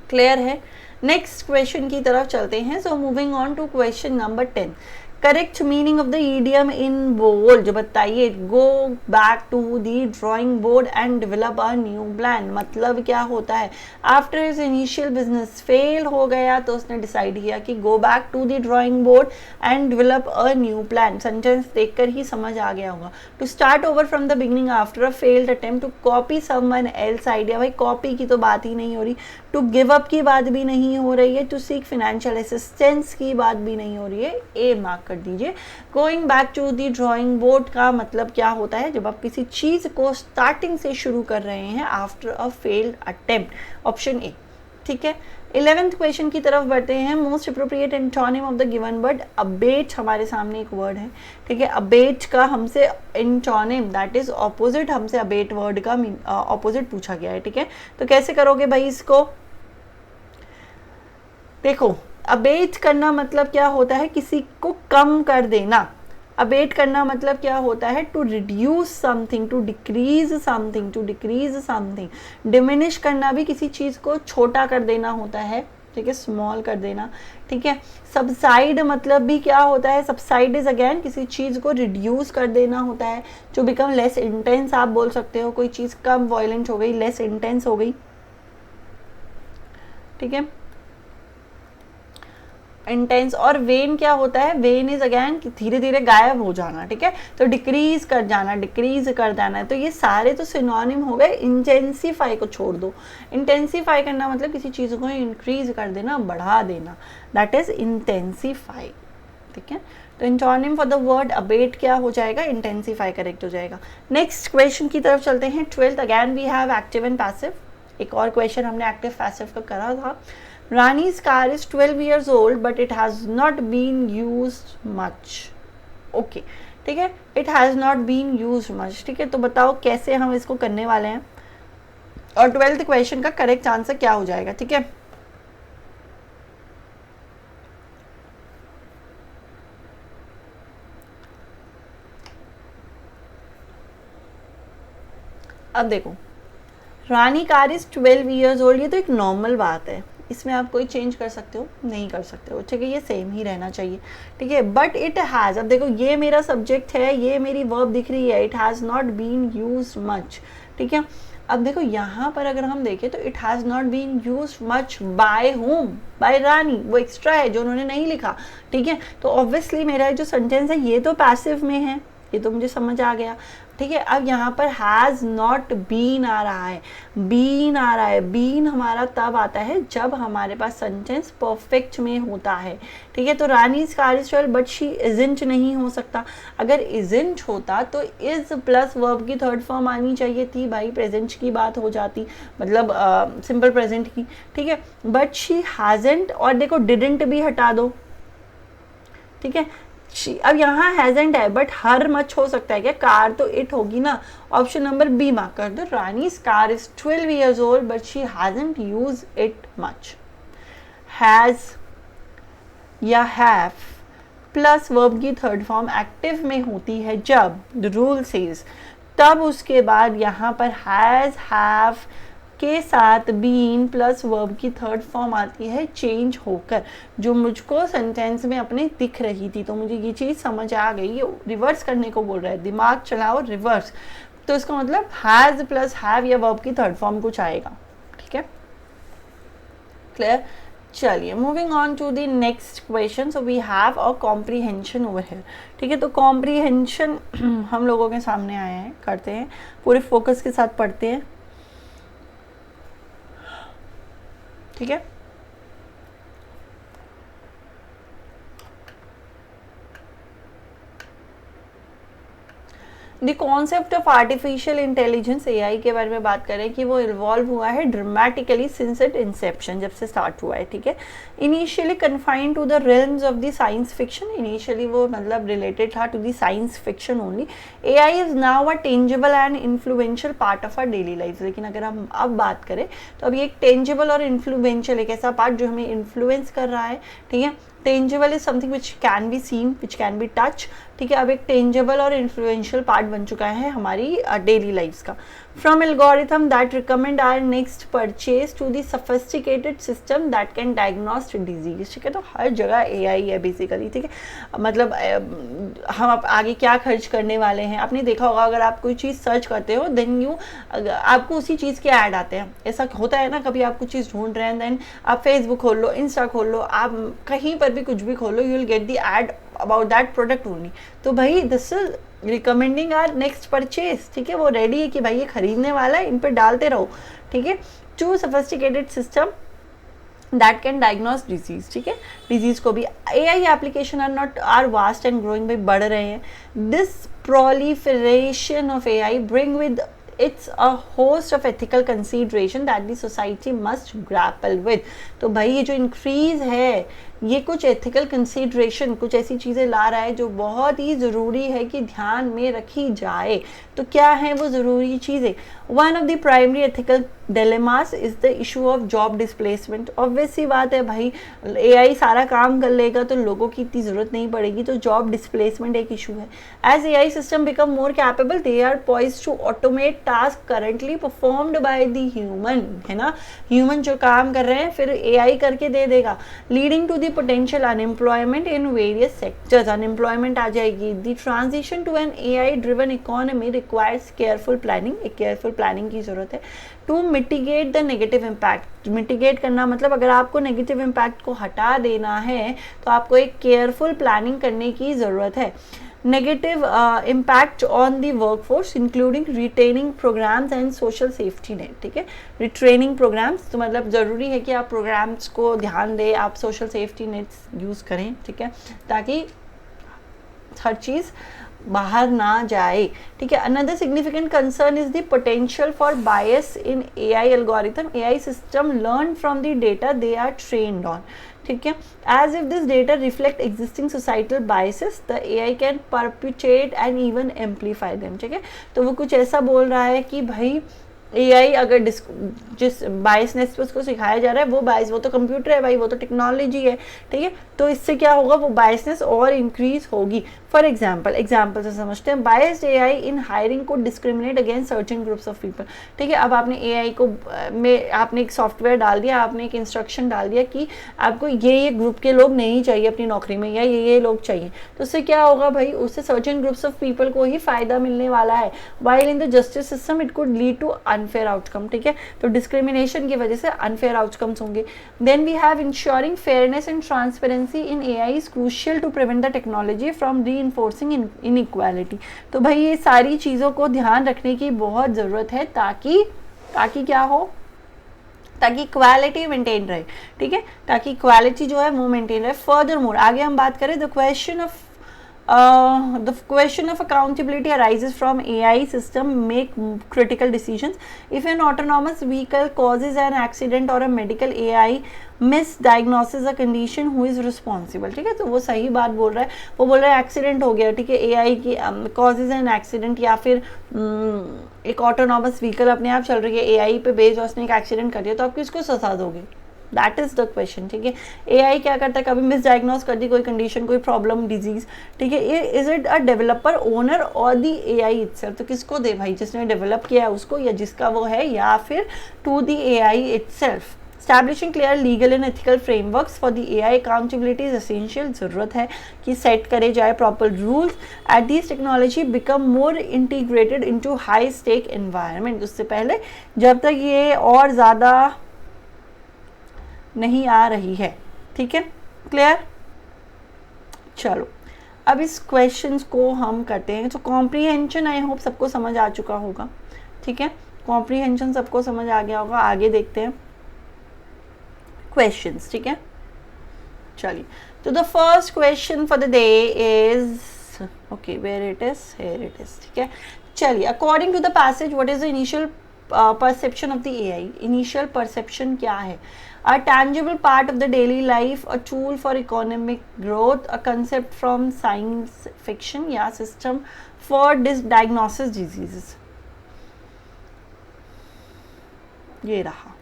Speaker 1: क्लियर है? नेक्स्ट क्वेश्चन की तरफ चलते हैं। So moving on to question number 10। Correct meaning of the idiom in bold बताइए। Go back to the drawing board and develop a new plan, मतलब क्या होता है? After his initial business fail हो गया तो उसने डिसाइड किया कि go back to the drawing board and develop a new plan. Sentence देखकर ही समझ आ गया होगा। To start over from the beginning after a failed attempt, to copy someone else idea, भाई कॉपी की तो बात ही नहीं हो रही, टू गिव अप की बात भी नहीं हो रही है, टू सीक फाइनेंशियल असिस्टेंस की बात भी नहीं हो रही है, ए मार्क कर दीजिए। Going back to the drawing board का मतलब क्या होता है? जब आप किसी चीज को स्टार्टिंग से शुरू कर रहे हैं after a failed attempt, option A, ठीक है। 11th क्वेश्चन की तरफ बढ़ते हैं। Most appropriate antonym of the given word, abate हमारे सामने एक वर्ड है, ठीक है। अबेट का हमसे एंटोनिम दैट इज ऑपोजिट, हमसे अबेट वर्ड का ऑपोजिट पूछा गया है, ठीक है। तो कैसे करोगे भाई इसको? देखो, अबेट करना मतलब क्या होता है? किसी को कम कर देना। अबेट करना मतलब क्या होता है? To reduce something, to decrease something, to decrease something. Diminish करना भी किसी चीज को छोटा कर देना होता है, ठीक है, स्मॉल कर देना, ठीक है। सबसाइड मतलब भी क्या होता है? सबसाइड इज अगेन किसी चीज को रिड्यूस कर देना होता है, जो बिकम लेस इंटेंस आप बोल सकते हो। कोई चीज कम वायलेंट हो गई, लेस इंटेंस हो गई, ठीक है, इंटेंस। और वेन क्या होता है? वेन इज अगेन धीरे धीरे गायब हो जाना, ठीक है। तो डिक्रीज कर जाना, डिक्रीज कर जाना, तो ये सारे तो सिनोनिम हो गए। इंटेंसीफाई को छोड़ दो। इंटेंसीफाई करना मतलब किसी चीज को इंक्रीज कर देना, बढ़ा देना, दैट इज इंटेंसीफाई, ठीक है। तो antonym for the word abate क्या हो जाएगा? इंटेंसीफाई करेक्ट हो जाएगा। नेक्स्ट क्वेश्चन की तरफ चलते हैं। 12th again we have active and passive. एक और क्वेश्चन हमने एक्टिव पैसिव का करा था। Rani's car is 12 years old but it has not been used much. Okay, ठीक है, it has not been used much, ठीक है। तो बताओ कैसे हम इसको करने वाले हैं और 12th क्वेश्चन का करेक्ट आंसर क्या हो जाएगा, ठीक है। अब देखो, रानी कार इज 12 years old, ये तो एक नॉर्मल बात है, इसमें आप कोई चेंज कर सकते हो? नहीं कर सकते हो, ठीक है, ये सेम ही रहना चाहिए, ठीक है। बट इट हैज़, अब देखो ये मेरा सब्जेक्ट है, ये मेरी वर्ब दिख रही है, it has not been used much, ठीक है। अब देखो यहाँ पर अगर हम देखें तो it has not been used much by home? By Rani, वो एक्स्ट्रा है जो उन्होंने नहीं लिखा, ठीक है। तो ऑब्वियसली मेरा जो सेंटेंस है ये तो पैसिव में है, ये तो मुझे समझ आ गया, ठीक है। अब यहाँ पर हैज़ नॉट बीन आ रहा है, बीन आ रहा है। बीन हमारा तब आता है जब हमारे पास सेंटेंस परफेक्ट में होता है, ठीक है। तो Rani car is 12 but she isn't नहीं हो सकता। अगर इजंट होता तो इज प्लस वर्ब की थर्ड फॉर्म आनी चाहिए थी, भाई प्रेजेंट की बात हो जाती, मतलब सिंपल प्रेजेंट की, ठीक है। बट शी हैजंट, और देखो डिडंट भी हटा दो, ठीक है। अब यहाँ हैजंट है, बट हर मच हो सकता है क्या? कार तो इट होगी ना, ऑप्शन नंबर बी मार्क कर दो। रानी's car is 12 years old but she hasn't used it much। Has या हैव प्लस वर्ब की थर्ड फॉर्म एक्टिव में होती है जब द रूल सेज, तब उसके बाद यहाँ पर हैज हैव के साथ बीन प्लस वर्ब की थर्ड फॉर्म आती है चेंज होकर, जो मुझको सेंटेंस में अपने दिख रही थी। तो मुझे ये चीज़ समझ आ गई, ये रिवर्स करने को बोल रहा है, दिमाग चलाओ रिवर्स। तो इसका मतलब हैज़ प्लस हैव या वर्ब की थर्ड फॉर्म कुछ आएगा। ठीक है, क्लियर? चलिए moving on to the next question. So we have a comprehension over here. ठीक है, तो कॉम्प्रीहेंशन हम लोगों के सामने आए हैं, करते हैं, पूरे फोकस के साथ पढ़ते हैं। ठीक है, the concept of artificial intelligence AI के बारे में बात करें कि वो इवॉल्व हुआ है ड्रामेटिकली सिंस इट इंसेप्शन, जब से स्टार्ट हुआ है। ठीक है, initially confined to the realms of the science fiction, initially वो मतलब रिलेटेड था to the science fiction only. AI is now a tangible and influential part of our daily life. लेकिन अगर हम अब बात करें तो अब ये एक टेंजिबल और इन्फ्लुएंशियल, एक ऐसा पार्ट जो हमें इन्फ्लुएंस कर रहा है। ठीक है, tangible is something which can be seen, which can be touch. ठीक है, अब एक टेंजिबल और इन्फ्लुएंशियल पार्ट बन चुका है हमारी डेली लाइफ्स का। From algorithm that recommend our next purchase to the sophisticated system that can diagnose disease. ठीक है, तो हर जगह एआई है बेसिकली। ठीक है, मतलब हम आप आगे क्या खर्च करने वाले हैं, आपने देखा होगा अगर आप कोई चीज़ सर्च करते हो देन यू आपको उसी चीज़ के ऐड आते हैं। ऐसा होता है ना, कभी आप कुछ चीज़ ढूंढ रहे हैं देन आप फेसबुक खोल लो, इंस्टा खोल लो, आप कहीं पर भी कुछ भी खोल लो, you will get the ad about that product only. तो भाई this is recommending our next purchase. ठीक है, वो रेडी है कि भाई ये खरीदने वाला है, इन पे डालते रहो। ठीक है, to sophisticated system that can diagnose disease. ठीक है, डिजीज को भी AI application are vast and growing, भाई बढ़ रहे हैं। This proliferation of AI bring with it's a host of ethical consideration that the society must grapple with। तो भाई ये जो इंक्रीज है ये कुछ एथिकल कंसीडरेशन, कुछ ऐसी चीज़ें ला रहा है जो बहुत ही ज़रूरी है कि ध्यान में रखी जाए। तो क्या है वो ज़रूरी चीज़ें? One of the primary ethical dilemmas is the issue of job displacement. Obvious सी बात है भाई, एआई सारा काम कर लेगा तो लोगों की इतनी ज़रूरत नहीं पड़ेगी, तो जॉब डिस्प्लेसमेंट एक इशू है। As AI system become more capable they are poised to automate task currently performed by the human. है ना, ह्यूमन जो काम कर रहे हैं फिर एआई करके दे देगा, leading to the potential unemployment in various sectors। unemployment आ जाएगी। the transition to an AI driven economy requires careful planning। एक careful planning की ज़रूरत है to mitigate the negative impact। mitigate करना मतलब अगर आपको negative impact को हटा देना है तो आपको एक careful planning करने की ज़रूरत है। negative impact on the workforce including retaining programs and social safety net। ठीक है, retraining programs तो मतलब ज़रूरी है कि आप programs को ध्यान दें, आप social safety nets यूज़ करें। ठीक है, ताकि हर चीज़ बाहर ना जाए। ठीक है, another significant concern is the potential for bias in AI algorithm. AI system learn from the data they are trained on. ठीक है, as if this data reflect existing societal biases the AI can perpetuate and even amplify them. ठीक है, तो वो कुछ ऐसा बोल रहा है कि भाई एआई अगर जिस बायसनेस पे उसको सिखाया जा रहा है वो बायस, वो तो कंप्यूटर है भाई, वो तो टेक्नोलॉजी है। ठीक है, तो इससे क्या होगा, वो बायसनेस और इंक्रीज होगी। फॉर एग्जाम्पल से समझते हैं, बायस्ड एआई इन हायरिंग को discriminate against certain groups of people. ठीक है, अब आपने एआई को में आपने एक सॉफ्टवेयर डाल दिया, आपने एक इंस्ट्रक्शन डाल दिया कि आपको ये ग्रुप के लोग नहीं चाहिए अपनी नौकरी में, या ये लोग चाहिए, तो उससे क्या होगा भाई, उससे सर्टेन ग्रुप्स ऑफ पीपल को ही फायदा मिलने वाला है। While in the justice system it could lead to unfair outcome. ठीक है, तो डिस्क्रिमिनेशन की वजह से अनफेयर आउटकम्स होंगे। Then we have ensuring fairness and transparency in AI is crucial to prevent the technology from reinforcing inequality. तो भाई ये सारी चीज़ों को ध्यान रखने की बहुत ज़रूरत है ताकि क्या हो, ताकि इक्वालिटी मेंटेन रहे। ठीक है, ताकि इक्वालिटी जो है वो मेंटेन रहे। फर्दर मोर आगे हम बात करें the question of The question of accountability arises from AI system make critical decisions. If an autonomous vehicle causes an accident or a medical AI misdiagnoses a condition, who is responsible? ठीक है, तो वो सही बात बोल रहा है, वो बोल रहा है एक्सीडेंट हो गया, ठीक है, AI की causes an accident, या फिर एक ऑटोनॉमस व्हीकल अपने आप चल रही है, AI पे बेस्ड, और उसने एक एक्सीडेंट कर दिया, तो आप किसको सजा दोगे? दैट इज द क्वेश्चन, ठीक है। AI क्या करता है, कभी मिसडायग्नोज कर दी कोई कंडीशन, कोई प्रॉब्लम, डिजीज, ठीक है, is it a developer, owner और दी AI इटसेल्फ? तो किसको दे भाई, जिसने डेवलप किया है उसको, या जिसका वो है, या फिर to the AI itself? Establishing clear legal and ethical frameworks for the AI accountability is essential. ज़रूरत है कि सेट करे जाए proper rules at this technology become more integrated into high stake environment. उससे पहले जब तक ये और ज़्यादा नहीं आ रही है, ठीक है, क्लियर? चलो अब इस क्वेश्चंस को हम करते हैं। तो कॉम्प्रीहेंशन आई होप सबको समझ आ चुका होगा, ठीक है, कॉम्प्रीहेंशन सबको समझ आ गया होगा। आगे देखते हैं क्वेश्चंस, ठीक है। चलिए, तो the first question for the day is, okay, where it is, here it is, ठीक है। चलिए, according to the passage what is the initial perception of the AI? Initial perception क्या है? A tangible part of the daily life, a tool for economic growth, a concept from science fiction, या system for diagnosis diseases? ये रहा,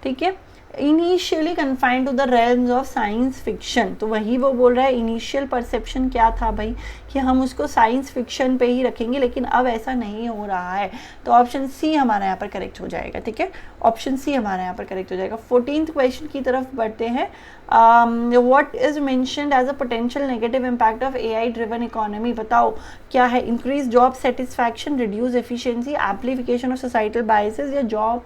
Speaker 1: ठीक है। Initially confined to the realms of science fiction, तो वही वो बोल रहा है इनिशियल परसेप्शन क्या था भाई, कि हम उसको साइंस फिक्शन पे ही रखेंगे, लेकिन अब ऐसा नहीं हो रहा है। तो ऑप्शन सी हमारा यहाँ पर करेक्ट हो जाएगा, ठीक है, ऑप्शन सी हमारा यहाँ पर करेक्ट हो जाएगा। 14th क्वेश्चन की तरफ बढ़ते हैं। What is mentioned as a potential negative impact of AI driven economy? बताओ क्या है? Increase job satisfaction, reduce efficiency, amplification of societal biases, या जॉब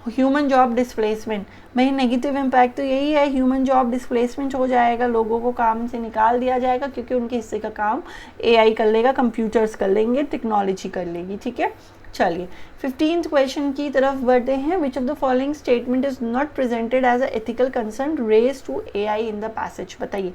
Speaker 1: ह्यूमन जॉब डिस्प्लेसमेंट? भाई नेगेटिव इम्पैक्ट तो यही है, ह्यूमन जॉब डिस्प्लेसमेंट हो जाएगा, लोगों को काम से निकाल दिया जाएगा, क्योंकि उनके हिस्से का काम AI कर लेगा, कंप्यूटर्स कर लेंगे, टेक्नोलॉजी कर लेगी, ठीक है। चलिए 15th क्वेश्चन की तरफ बढ़ते हैं। Which of the following statement is not presented as a ethical concern raise to AI in the passage? बताइए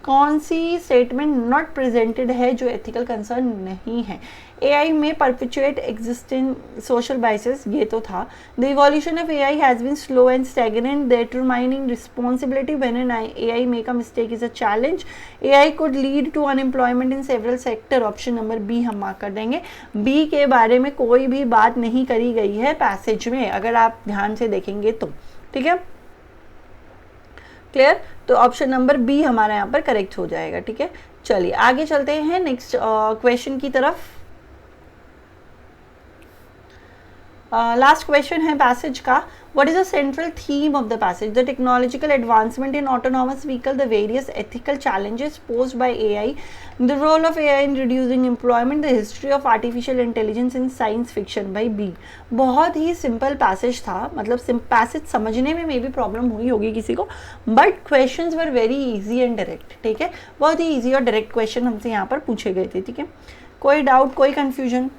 Speaker 1: कौन सी स्टेटमेंट नॉट प्रेजेंटेड है जो एथिकल कंसर्न नहीं है? AI में परपेचुएट एग्जिस्टिंग सोशल बाइसेस, ये तो था। The evolution of AI has been slow and stagnant, determining responsibility when an AI make a mistake is a challenge, AI could lead to unemployment in several sector. Option number B हम mark कर देंगे। B के बारे में कोई भी बात नहीं करी गई है पैसेज में, अगर आप ध्यान से देखेंगे तो, ठीक है, क्लियर? तो ऑप्शन नंबर बी हमारा यहाँ पर करेक्ट हो जाएगा, ठीक है। चलिए आगे चलते हैं नेक्स्ट क्वेश्चन की तरफ। लास्ट क्वेश्चन है पैसेज का। What is the central theme of the passage? The technological advancement in autonomous vehicle, the various ethical challenges posed by AI, the role of AI in reducing employment, the history of artificial intelligence in science fiction. by B। बहुत ही simple passage था, मतलब passage समझने में मे भी problem हुई होगी किसी को, but questions were very easy and direct, ठीक है, बहुत ही इजी और डायरेक्ट क्वेश्चन हमसे यहाँ पर पूछे गए थे, ठीक है। कोई डाउट, कोई कन्फ्यूजन?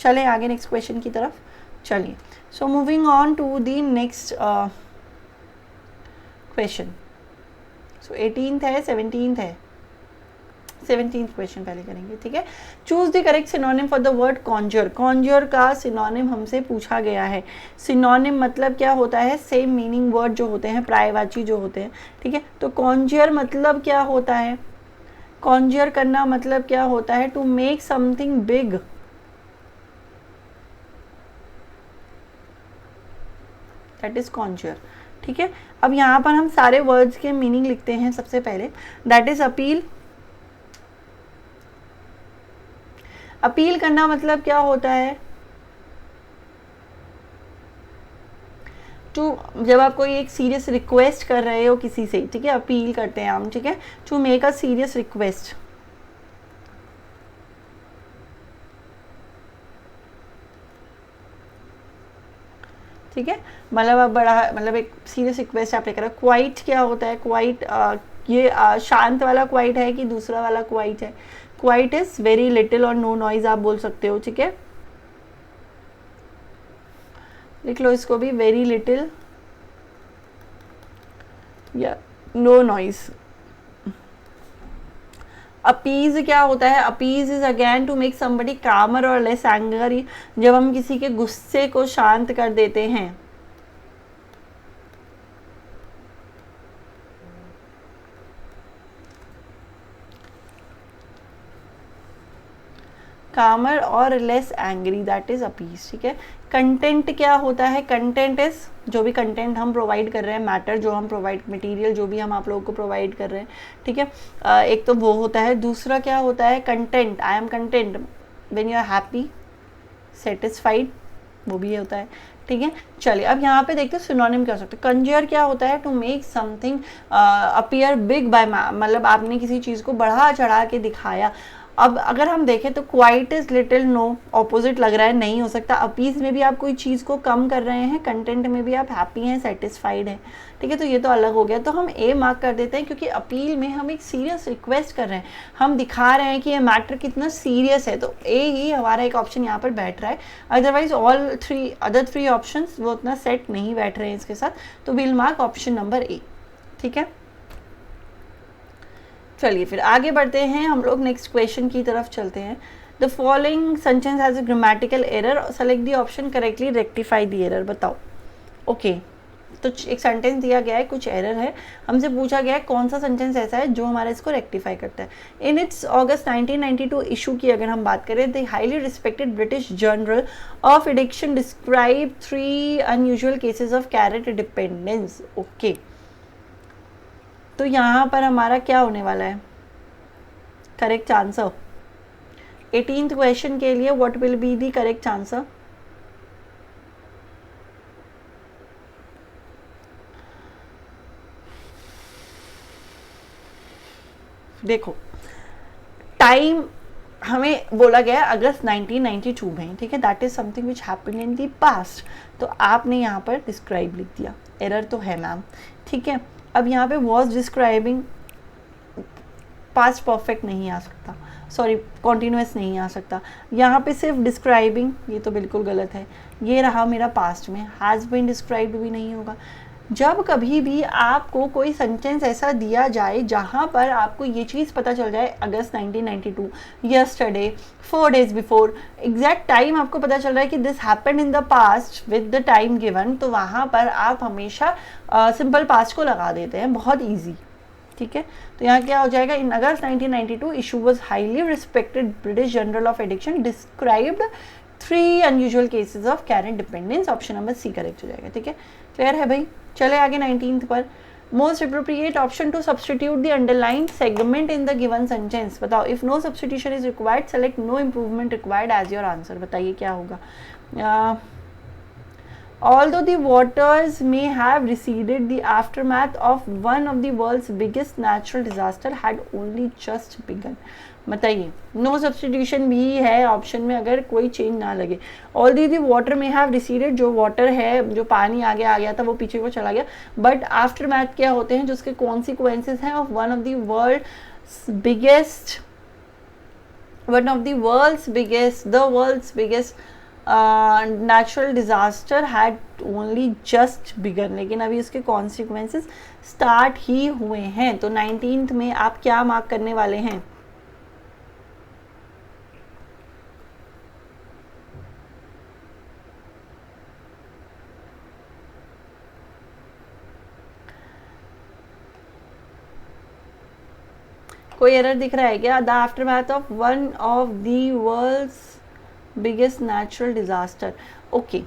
Speaker 1: चले आगे नेक्स्ट क्वेश्चन की तरफ। चलिए, so moving on to the next question. So 18th है, 17th है, 17th क्वेश्चन पहले करेंगे, ठीक है। Choose the correct synonym for the word conjure. Conjure का सिनोनिम हमसे पूछा गया है। सिनोनिम मतलब क्या होता है? सेम मीनिंग वर्ड जो होते हैं, पर्यायवाची जो होते हैं, ठीक है। तो कॉन्जर मतलब क्या होता है? कॉन्जर करना मतलब क्या होता है? To make something big, that is conjure, ठीक है। अब यहाँ पर हम सारे वर्ड्स के मीनिंग लिखते हैं। सबसे पहले दैट इज अपील। अपील करना मतलब क्या होता है? टू, जब आप कोई एक सीरियस रिक्वेस्ट कर रहे हो किसी से, ठीक है, अपील करते हैं हम, ठीक है, to make a serious request, ठीक है, मतलब आप बड़ा, मतलब एक सीरियस रिक्वेस्ट आप लेकर। क्वाइट क्या होता है? क्वाइट ये शांत वाला क्वाइट है कि दूसरा वाला क्वाइट है? क्वाइट इज वेरी लिटिल और नो नॉइज आप बोल सकते हो, ठीक है, लिख लो इसको भी, वेरी लिटिल या नो नॉइज। अपीज क्या होता है? Appease is again to make somebody calmer और लेस एंग्री, जब हम किसी के गुस्से को शांत कर देते हैं। कामर और less angry, that is appease. ठीक है। कंटेंट क्या होता है? कंटेंट इज जो भी कंटेंट हम प्रोवाइड कर रहे हैं, मैटर जो हम प्रोवाइड, मटेरियल जो भी हम आप लोगों को प्रोवाइड कर रहे हैं। ठीक है। एक तो वो होता है। दूसरा क्या होता है? Content, I am content when you are happy, satisfied, वो भी होता है। ठीक है। चलिए अब यहाँ पे देखते हैं सिनोनिम क्या हो सकता है। कंजर क्या होता है? To make something appear big by, मतलब आपने किसी चीज़ को बढ़ा चढ़ा के दिखाया। अब अगर हम देखें तो quite is little, no, opposite लग रहा है, नहीं हो सकता। अपीज में भी आप कोई चीज़ को कम कर रहे हैं, कंटेंट में भी आप हैप्पी हैं, सेटिस्फाइड हैं। ठीक है। तो ये तो अलग हो गया, तो हम ए मार्क कर देते हैं, क्योंकि अपील में हम एक सीरियस रिक्वेस्ट कर रहे हैं, हम दिखा रहे हैं कि ये मैटर कितना सीरियस है, तो ए ही हमारा एक ऑप्शन यहाँ पर बैठ रहा है। Otherwise all other three option वो उतना सेट नहीं बैठ रहे हैं इसके साथ, तो विल मार्क ऑप्शन नंबर ए। ठीक है। चलिए फिर आगे बढ़ते हैं हम लोग, नेक्स्ट क्वेश्चन की तरफ चलते हैं। The following sentence has a grammatical error, select the option correctly, rectify the error. बताओ। ओके तो एक सेंटेंस दिया गया है, कुछ एरर है, हमसे पूछा गया है कौन सा सेंटेंस ऐसा है जो हमारा इसको रेक्टिफाई करता है। इन इट्स अगस्त 1992 इशू की अगर हम बात करें, the highly respected British journal of addiction describe 3 unusual cases of carrot dependence. Okay तो यहाँ पर हमारा क्या होने वाला है? करेक्ट आंसर 18th क्वेश्चन के लिए what will be the correct answer? देखो टाइम हमें बोला गया अगस्त 1992 में। ठीक है। That is something which happened in the past, तो आपने यहाँ पर डिस्क्राइब लिख दिया, एरर तो है मैम। ठीक है। अब यहाँ पे वॉज डिस्क्राइबिंग, पास्ट परफेक्ट नहीं आ सकता, सॉरी कॉन्टिन्यूस नहीं आ सकता, यहाँ पे सिर्फ डिस्क्राइबिंग, ये तो बिल्कुल गलत है। ये रहा मेरा पास्ट में, हैज़ बीन डिस्क्राइब्ड भी नहीं होगा। जब कभी भी आपको कोई सेंटेंस ऐसा दिया जाए जहाँ पर आपको ये चीज़ पता चल जाए अगस्त 1992, yesterday, 4 days before, exact time आपको पता चल रहा है कि this happened in the past with the time given, तो वहाँ पर आप हमेशा सिंपल पास्ट को लगा देते हैं, बहुत ईजी। ठीक है। तो यहाँ क्या हो जाएगा? In August 1992 issue was highly respected British journal of addiction described 3 unusual cases of carrot dependence. Option number C correct हो जाएगा। ठीक है। क्लियर है भाई? चले आगे 19th पर। Most appropriate option to substitute the underline segment in the given sentence. बताओ। If no substitution is required select no improvement required as your answer. बताइए क्या होगा? Although the waters may have receded, the aftermath of one of the world's biggest natural disaster had only just begun. बताइए। No substitution भी है option में अगर कोई change ना लगे। ऑल्दो द वाटर में हैव रिसीडेड, जो वाटर है, जो पानी आगे आ गया था वो पीछे को चला गया, बट आफ्टर मैथ क्या होते हैं जो उसके कॉन्सिक्वेंसेज हैं of one of the world's biggest natural disaster had only just begun, लेकिन अभी उसके कॉन्सिक्वेंसेस स्टार्ट ही हुए हैं। तो 19th में आप क्या मार्क करने वाले हैं? कोई एरर दिख रहा है क्या? The aftermath of one of the world's biggest natural disaster. Okay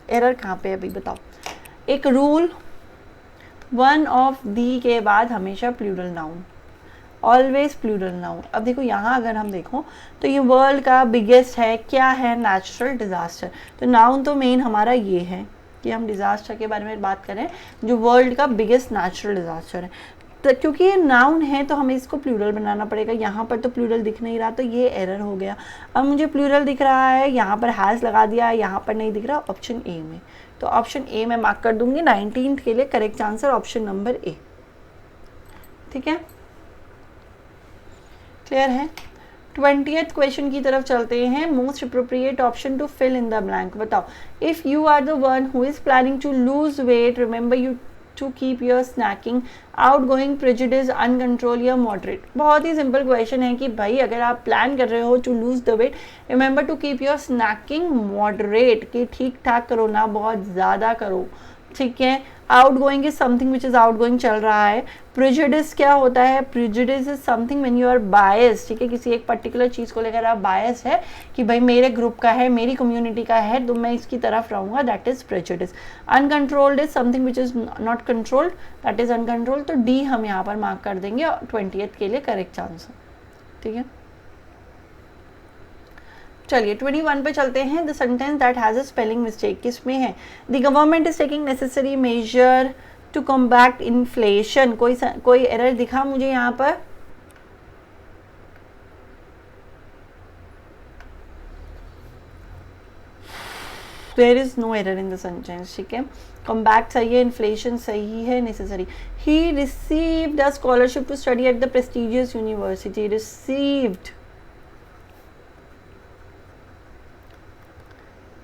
Speaker 1: error कहाँ पे है अभी बताओ? एक रूल, वन ऑफ दी के बाद हमेशा plural noun, always plural noun. अब देखो यहाँ अगर हम देखो तो ये वर्ल्ड का बिगेस्ट है, क्या है? Natural disaster. तो नाउन तो मेन हमारा ये है कि हम डिजास्टर के बारे में बात करें जो वर्ल्ड का बिगेस्ट नेचुरल डिजास्टर है। तो क्योंकि ये नाउन है तो हमें इसको प्लूरल बनाना पड़ेगा। यहाँ पर तो प्लूरल दिख नहीं रहा, तो ये एरर हो गया। अब मुझे प्लूरल दिख रहा है, यहाँ पर हैज़ लगा दिया है, यहाँ पर नहीं दिख रहा, ऑप्शन ए में। तो ऑप्शन ए में मार्क कर दूंगी 19th के लिए। करेक्ट आंसर ऑप्शन नंबर ए। ठीक है। क्लियर है? 20th क्वेश्चन की तरफ चलते हैं। Most appropriate option to fill in the blank. बताओ। If you are the one who is planning to lose weight, remember you to keep your snacking, outgoing, prejudice, uncontrolled या moderate? बहुत ही simple question है कि भाई अगर आप plan कर रहे हो to lose the weight, remember to keep your snacking moderate, कि ठीक ठाक करो ना बहुत ज़्यादा करो, ठीक है। Out going is something which is out going चल रहा है। प्रिजुडिस क्या होता है? Prejudice is something when you are bias, ठीक है, किसी एक पर्टिकुलर चीज़ को लेकर आप बायस है कि भाई मेरे ग्रुप का है, मेरी कम्युनिटी का है, तो मैं इसकी तरफ रहूँगा, that is prejudice. Uncontrolled is something which is not controlled, that is uncontrolled. तो डी हम यहाँ पर मार्क कर देंगे 20th के लिए करेक्ट आंसर, ठीक है। चलिए 21 पे चलते हैं। The sentence that has a spelling mistake किसमें है? The government is taking necessary measure to combat inflation. कोई एरर दिखा मुझे यहाँ पर? There is no error in the sentence, ठीक है। कॉम्बैट सही है, इन्फ्लेशन सही है, necessary. He received a scholarship to study at the prestigious university.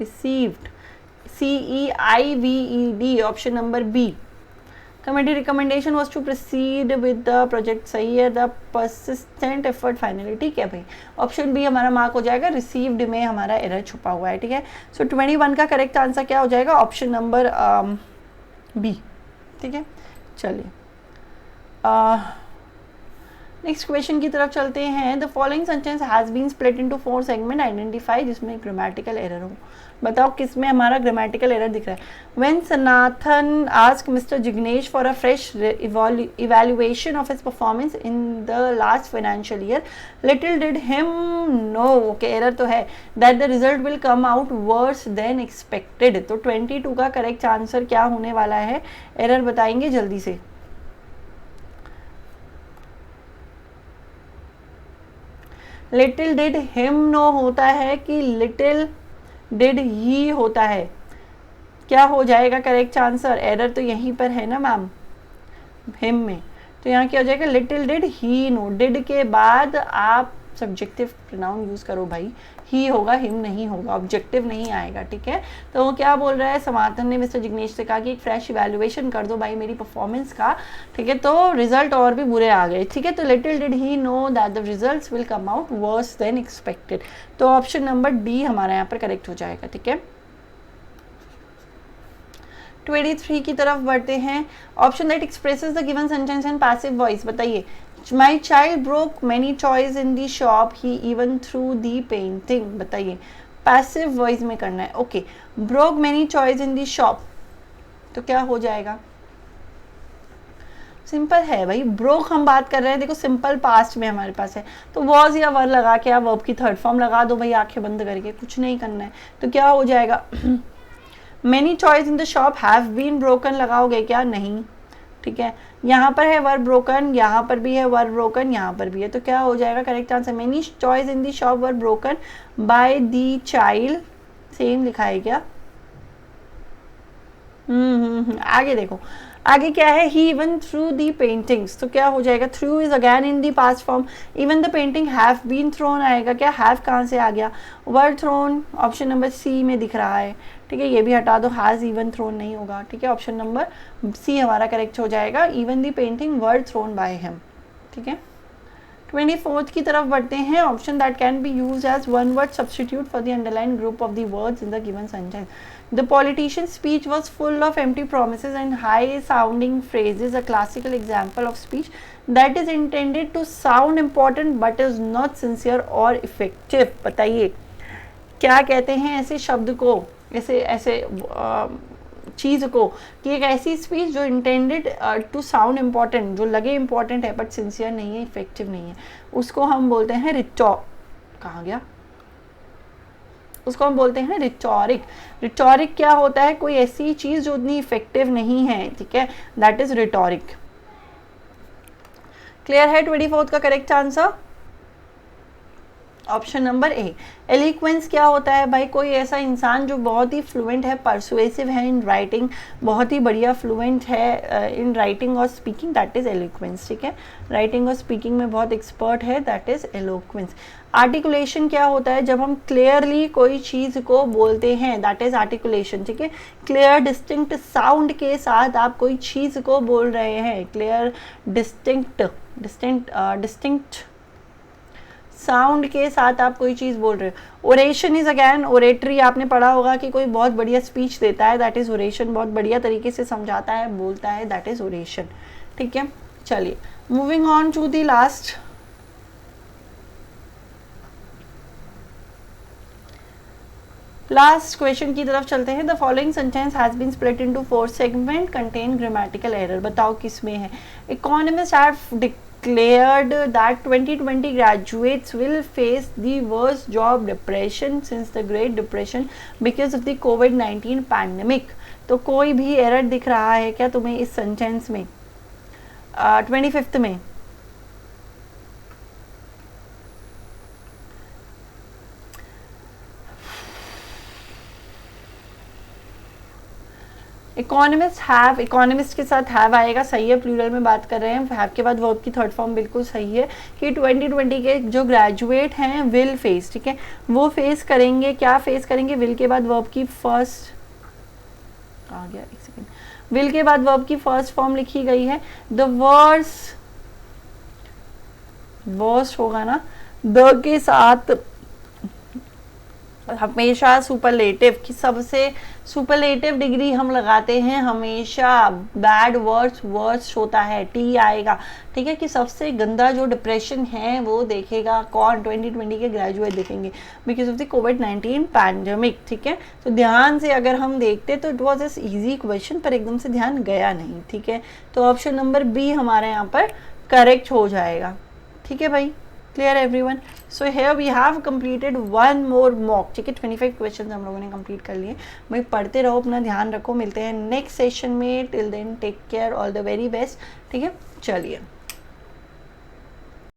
Speaker 1: received, CEIVED, option number B. Committee recommendation was to proceed with the project, सही है। The persistent effort finally, ठीक है भाई, ऑप्शन बी हमारा mark हो जाएगा। Received में हमारा एरर छुपा हुआ है, ठीक है। सो 21 का करेक्ट आंसर क्या हो जाएगा? ऑप्शन नंबर बी, ठीक है। चलिए नेक्स्ट क्वेश्चन की तरफ चलते हैं। The following sentence has been split into 4 segment, identify जिसमें ग्रामेटिकल एरर हो। बताओ किसमें हमारा ग्रामेटिकल एरर दिख रहा है? When Sanatan ask mister Jignesh for a fresh evaluation of his performance in the last financial year, little did him no, okay error तो है, that the result will come out worse than expected. तो 22 का correct answer क्या होने वाला है? Error बताएंगे जल्दी से। लिटिल डिड हिम नो होता है कि लिटिल डिड ही होता है? क्या हो जाएगा करेक्ट आंसर? एरर तो यहीं पर है ना मैम, हिम में, तो यहाँ क्या हो जाएगा? Little did he know. Did के बाद आप सब्जेक्टिव प्रोनाउन यूज करो भाई, ही होगा, हिम नहीं होगा, ऑब्जेक्टिव नहीं आएगा, ठीक है। तो वो क्या बोल रहा है? समातन ने मिस्टर जिग्नेश से कहा कि एक फ्रेश इवैल्यूएशन कर दो भाई मेरी परफॉर्मेंस का, ठीक है, तो रिजल्ट और भी बुरे आ गए, ठीक है। तो little did he know that the results will come out worse than expected. तो ऑप्शन नंबर डी हमारा यहाँ पर करेक्ट हो जाएगा, ठीक है। 23 की तरफ बढ़ते हैं। Option that expresses the given sentence in passive voice, बताइए। My child broke many toys in the shop, he even threw the painting, बताइए। पैसिव वॉइस में करना है, okay. broke many toys in the shop, तो क्या हो जाएगा? Simple है भाई, ब्रोक हम बात कर रहे हैं, देखो सिंपल पास्ट में हमारे पास है, तो वॉज या वर लगा के आप वर्ब की थर्ड फॉर्म लगा दो भाई, आंखें बंद करके, कुछ नहीं करना है। तो क्या हो जाएगा? Many toys in the shop have been broken लगाओगे क्या? नहीं, ठीक है। यहाँ पर है वर ब्रोकन, यहाँ पर भी है वर ब्रोकन, यहाँ पर भी है, तो क्या हो जाएगा correct answer? Many toys in the shop were broken by the child, same लिखा है क्या? आगे देखो, आगे क्या है? He even threw the paintings, तो क्या हो जाएगा? Threw is again in the past form, even the painting have been thrown आएगा क्या? हैव कहाँ से आ गया? Were thrown, option number C में दिख रहा है, ठीक है, ये भी हटा दो, हैज इवन थ्रोन नहीं होगा, ठीक है। ऑप्शन नंबर सी हमारा करेक्ट हो जाएगा, even the painting were thrown by him, ठीक है। 24 की तरफ बढ़ते हैं। Option that can be use as one word substitute for the underline group of the words in the given sentence. The politician's speech was full of empty promises and high-sounding phrases, a classical example of speech that is intended to sound important but is not sincere or effective। बताइए क्या कहते हैं ऐसे शब्द को, ऐसे चीज़ को, कि एक ऐसी स्पीच जो इंटेंडेड टू साउंड इम्पॉर्टेंट, जो लगे इम्पॉर्टेंट है बट सिंसियर नहीं है, इफेक्टिव नहीं है, उसको हम बोलते हैं कहाँ गया? उसको हम बोलते हैं रिटोरिक। रिटोरिक क्या होता है? कोई ऐसी चीज जो उतनी इफेक्टिव नहीं है, ठीक है, दैट इज रिटोरिक। क्लियर है 24 का correct answer? Option number A. Eloquence क्या होता है भाई? कोई ऐसा इंसान जो बहुत ही फ्लुएंट है, परसुएसिव है इन राइटिंग, बहुत ही बढ़िया फ्लुएंट है इन राइटिंग और स्पीकिंग, दैट इज एलिक्वेंस। ठीक है, राइटिंग और स्पीकिंग में बहुत एक्सपर्ट है, दैट इज एलोक्वेंस। आर्टिकुलेशन क्या होता है? जब हम क्लियरली कोई चीज़ को बोलते हैं, दैट इज आर्टिकुलेशन। ठीक है, क्लियर डिस्टिंक्ट साउंड के साथ आप कोई चीज़ को बोल रहे हैं, क्लियर डिस्टिंक्ट साउंड के साथ आप कोई चीज़ बोल रहे हो। ओरेशन इज अगैन ओरेटरी, आपने पढ़ा होगा कि कोई बहुत बढ़िया स्पीच देता है, दैट इज ओरेशन, बहुत बढ़िया तरीके से समझाता है, बोलता है, दैट इज ओरेशन। ठीक है, चलिए moving on to the last question की तरफ चलते हैं। The following sentence has been split into 4 segment contain grammatical error. बताओ किसमें है? Economist have declared that 2020 graduates will face the worst job depression since the Great Depression because of the COVID-19 pandemic। तो कोई भी error दिख रहा है क्या तुम्हें इस सेंटेंस में? 25th में इकोनॉमिस्ट के साथ हैव आएगा, सही है, प्लूरल में बात कर रहे हैं, हैव के बाद वर्ब की थर्ड फॉर्म बिल्कुल सही है कि 2020 के जो ग्रेजुएट हैं विल फेस। ठीक है, वो फेस करेंगे, क्या फेस करेंगे? विल के बाद वर्ब की फर्स्ट आ गया, एक सेकेंड, विल के बाद वर्ब की फर्स्ट फॉर्म लिखी गई है। द वर्स्ट होगा ना, द के साथ हमेशा सुपरलेटिव की सबसे सुपरलेटिव डिग्री हम लगाते हैं हमेशा। बैड वर्स्ट होता है, टी आएगा। ठीक है, कि सबसे गंदा जो डिप्रेशन है वो देखेगा कौन? 2020 के ग्रेजुएट देखेंगे because of the covid pandemic. ठीक है, तो ध्यान से अगर हम देखते तो it was S easy question, पर एकदम से ध्यान गया नहीं। ठीक है, तो ऑप्शन नंबर बी हमारे यहाँ पर करेक्ट हो जाएगा। ठीक है भाई, clear everyone? So here we have completed one more mock। ठीक है, 25 क्वेश्चन हम लोगों ने कंप्लीट कर लिए। भाई पढ़ते रहो, अपना ध्यान रखो, मिलते हैं नेक्स्ट सेशन में। Till then take care, all the very best. ठीक है, चलिए।